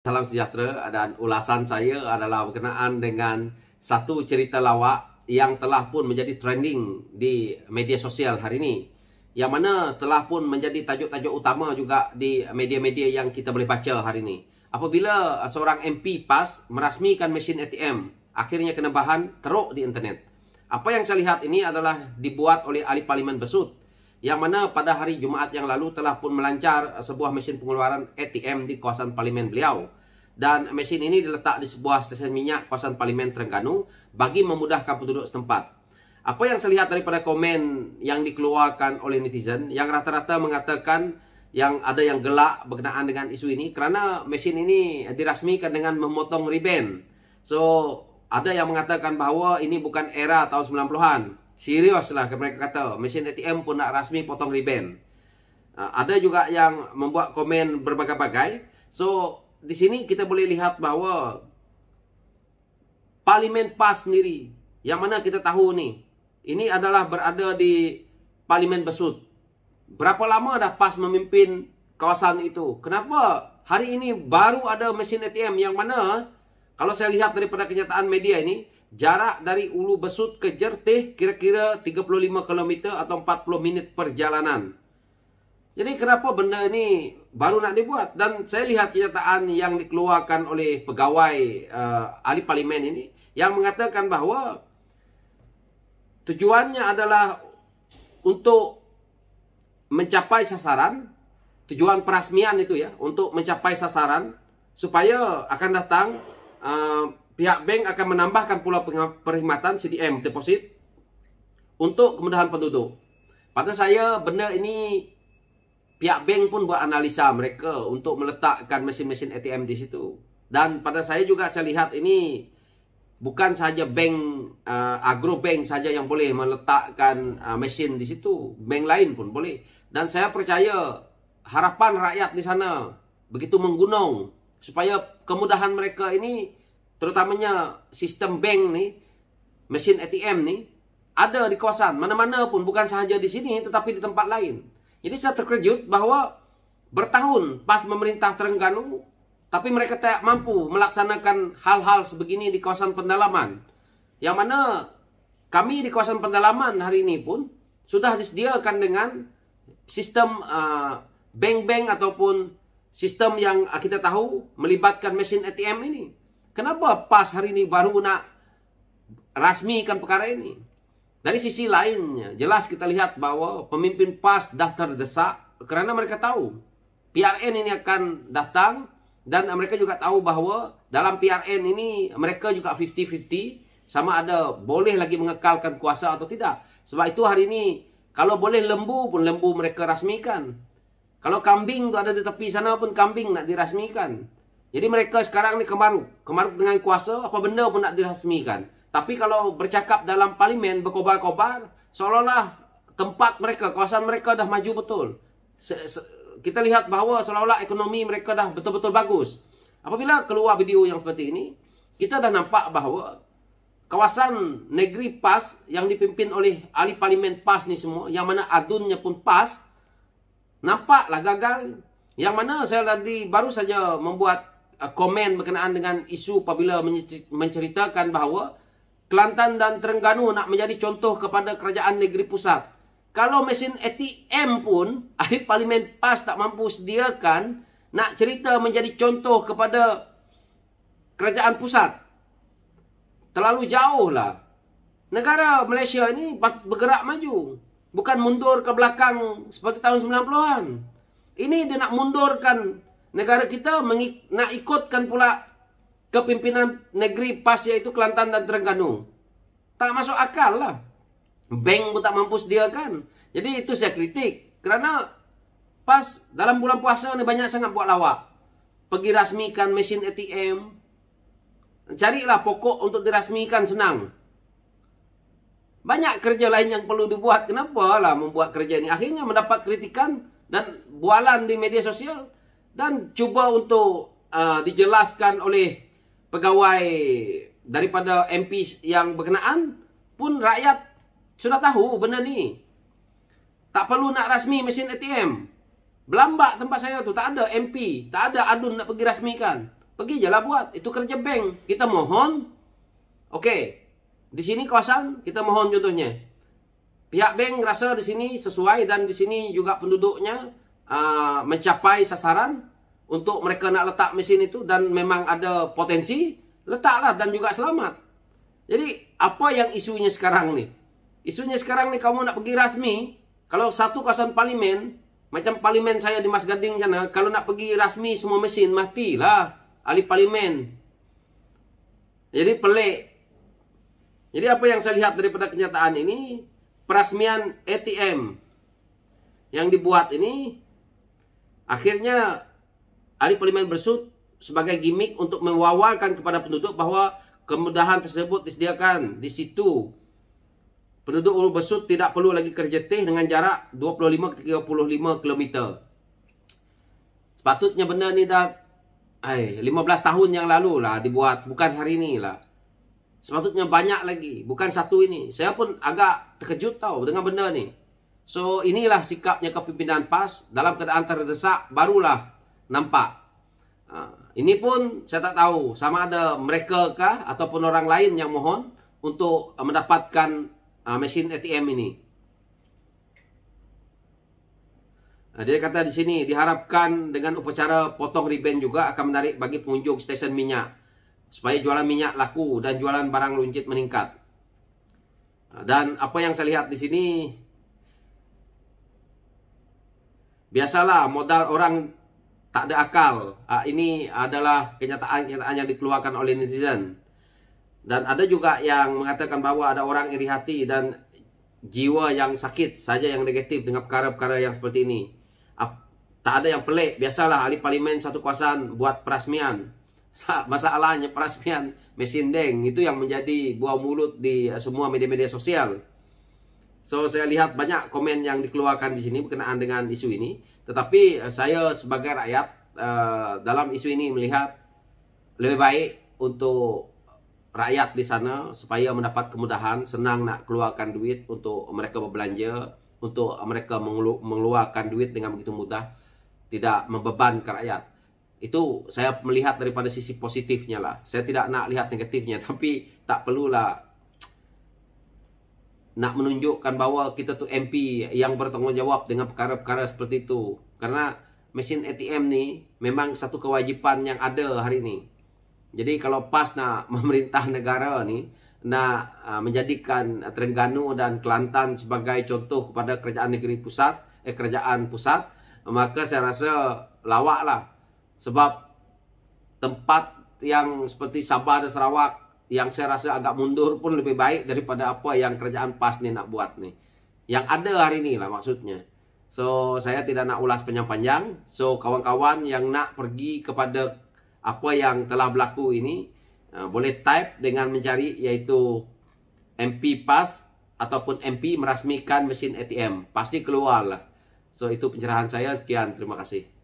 Salam sejahtera, dan ulasan saya adalah berkenaan dengan satu cerita lawak yang telah pun menjadi trending di media sosial hari ini, yang mana telah pun menjadi tajuk-tajuk utama juga di media-media yang kita boleh baca hari ini. Apabila seorang MP PAS merasmikan mesin ATM, akhirnya kena bahan teruk di internet. Apa yang saya lihat ini adalah dibuat oleh ahli parlimen Besut, yang mana pada hari Jumaat yang lalu telah pun melancar sebuah mesin pengeluaran ATM di kawasan parlimen beliau. Dan mesin ini diletak di sebuah stesen minyak kawasan parlimen Terengganu bagi memudahkan penduduk setempat. Apa yang saya lihat daripada komen yang dikeluarkan oleh netizen, yang rata-rata mengatakan yang ada yang gelak berkenaan dengan isu ini kerana mesin ini dirasmikan dengan memotong riben. So, ada yang mengatakan bahawa ini bukan era tahun 90-an. Serius lah mereka kata, mesin ATM pun nak rasmi potong riben. Ada juga yang membuat komen berbagai-bagai. So, di sini kita boleh lihat bahawa Parlimen PAS sendiri, yang mana kita tahu ni, ini adalah berada di Parlimen Besut. Berapa lama dah PAS memimpin kawasan itu? Kenapa hari ini baru ada mesin ATM yang mana, kalau saya lihat daripada kenyataan media ini, jarak dari Ulu Besut ke Jertih kira-kira 35 km atau 40 minit perjalanan. Jadi kenapa benda ini baru nak dibuat? Dan saya lihat kenyataan yang dikeluarkan oleh pegawai ahli parlimen ini, yang mengatakan bahawa tujuannya adalah untuk mencapai sasaran, tujuan perasmian itu ya, untuk mencapai sasaran, supaya akan datang pihak bank akan menambahkan pula perkhidmatan CDM, deposit, untuk kemudahan penduduk. Pada saya, benda ini pihak bank pun buat analisa mereka untuk meletakkan mesin-mesin ATM di situ. Dan pada saya juga saya lihat ini bukan sahaja bank, agrobank saja yang boleh meletakkan mesin di situ. Bank lain pun boleh. Dan saya percaya harapan rakyat di sana begitu menggunung supaya kemudahan mereka ini, terutamanya sistem bank ni, mesin ATM ni, ada di kawasan mana-mana pun, bukan sahaja di sini tetapi di tempat lain. Jadi saya terkejut bahawa bertahun PAS memerintah Terengganu, tapi mereka tak mampu melaksanakan hal-hal sebegini di kawasan pendalaman. Yang mana kami di kawasan pendalaman hari ini pun sudah disediakan dengan sistem bank-bank ataupun sistem yang kita tahu melibatkan mesin ATM ini. Kenapa PAS hari ini baru nak rasmikan perkara ini? Dari sisi lainnya, jelas kita lihat bahawa pemimpin PAS dah terdesak kerana mereka tahu PRN ini akan datang, dan mereka juga tahu bahawa dalam PRN ini mereka juga 50-50 sama ada boleh lagi mengekalkan kuasa atau tidak. Sebab itu hari ini kalau boleh lembu pun lembu mereka rasmikan. Kalau kambing tu ada di tepi sana pun kambing nak dirasmikan. Jadi mereka sekarang ni kemaruk dengan kuasa, apa benda pun nak dirasmikan. Tapi kalau bercakap dalam parlimen berkobar-kobar, seolah-olah tempat mereka, kawasan mereka dah maju betul. Kita lihat bahawa seolah-olah ekonomi mereka dah betul-betul bagus. Apabila keluar video yang seperti ini, kita dah nampak bahawa kawasan negeri PAS yang dipimpin oleh ahli parlimen PAS ni semua, yang mana adunnya pun PAS, nampaklah gagal. Yang mana saya tadi baru saja membuat komen berkenaan dengan isu apabila menceritakan bahawa Kelantan dan Terengganu nak menjadi contoh kepada kerajaan negeri pusat. Kalau mesin ATM pun ahli parlimen PAS tak mampu sediakan, nak cerita menjadi contoh kepada kerajaan pusat, terlalu jauh lah. Negara Malaysia ini bergerak maju, bukan mundur ke belakang seperti tahun 90-an. Ini dia nak mundurkan negara kita, nak ikutkan pula kepimpinan negeri PAS, iaitu Kelantan dan Terengganu. Tak masuk akal lah. Bank pun tak mampu sediakan. Jadi itu saya kritik. Kerana PAS dalam bulan puasa ni banyak sangat buat lawak. Pergi rasmikan mesin ATM. Carilah pokok untuk dirasmikan, senang. Banyak kerja lain yang perlu dibuat. Kenapa lah membuat kerja ini? Akhirnya mendapat kritikan dan bualan di media sosial. Dan cuba untuk dijelaskan oleh pegawai daripada MP yang berkenaan pun, rakyat sudah tahu benda ni. Tak perlu nak rasmi mesin ATM. Belambak tempat saya tu, tak ada MP, tak ada adun nak pergi rasmikan. Pergi je lah buat. Itu kerja bank. Kita mohon. Oke. Di sini kawasan, kita mohon contohnya. Pihak bank rasa di sini sesuai dan di sini juga penduduknya mencapai sasaran untuk mereka nak letak mesin itu dan memang ada potensi, letaklah dan juga selamat. Jadi, apa yang isunya sekarang nih? Isunya sekarang nih kamu nak pergi rasmi, kalau satu kawasan parlimen, macam parlimen saya di Mas Gading sana, kalau nak pergi rasmi semua mesin, matilah ahli parlimen. Jadi pelik. Jadi apa yang saya lihat daripada kenyataan ini, perasmian ATM yang dibuat ini, akhirnya ahli parlimen bersut sebagai gimmick untuk mewawarkan kepada penduduk bahwa kemudahan tersebut disediakan di situ. Penduduk Ulu Besut tidak perlu lagi kerja teh dengan jarak 25 ke 35 km. Sepatutnya benda ni dah 15 tahun yang lalu lah dibuat, bukan hari ini lah. Sepatutnya banyak lagi, bukan satu ini. Saya pun agak terkejut tahu dengan benda ni. So inilah sikapnya kepimpinan PAS dalam keadaan terdesak barulah nampak. Ini pun saya tak tahu sama ada mereka kah ataupun orang lain yang mohon untuk mendapatkan mesin ATM ini. Dia kata di sini diharapkan dengan upacara potong riben juga akan menarik bagi pengunjung stesen minyak supaya jualan minyak laku dan jualan barang luncit meningkat. Dan apa yang saya lihat di sini, biasalah modal orang tak ada akal. Ini adalah kenyataan-kenyataan yang dikeluarkan oleh netizen. Dan ada juga yang mengatakan bahwa ada orang iri hati dan jiwa yang sakit saja yang negatif dengan perkara-perkara yang seperti ini. Tak ada yang pelik. Biasalah ahli parlimen satu kawasan buat perasmian. Masalahnya perasmian mesin bank itu yang menjadi buah mulut di semua media-media sosial. So saya lihat banyak komen yang dikeluarkan di sini berkenaan dengan isu ini. Tetapi saya sebagai rakyat dalam isu ini melihat lebih baik untuk rakyat di sana supaya mendapat kemudahan, senang nak keluarkan duit untuk mereka berbelanja, untuk mereka mengeluarkan duit dengan begitu mudah, tidak membebankan rakyat. Itu saya melihat daripada sisi positifnya lah. Saya tidak nak lihat negatifnya, tapi tak perlulah nak menunjukkan bahwa kita tu MP yang bertanggungjawab dengan perkara-perkara seperti itu. Karena mesin ATM ni memang satu kewajipan yang ada hari ini. Jadi kalau PAS nak memerintah negara ni, nak menjadikan Terengganu dan Kelantan sebagai contoh kepada kerajaan negeri pusat, kerajaan pusat, maka saya rasa lawak lah. Sebab tempat yang seperti Sabah dan Sarawak yang saya rasa agak mundur pun lebih baik daripada apa yang kerajaan PAS ni nak buat ni. Yang ada hari ni lah maksudnya. So, saya tidak nak ulas panjang-panjang. So, kawan-kawan yang nak pergi kepada apa yang telah berlaku ini, boleh type dengan mencari iaitu MP PAS ataupun MP merasmikan mesin ATM. Pasti keluar lah. So, itu pencerahan saya. Sekian. Terima kasih.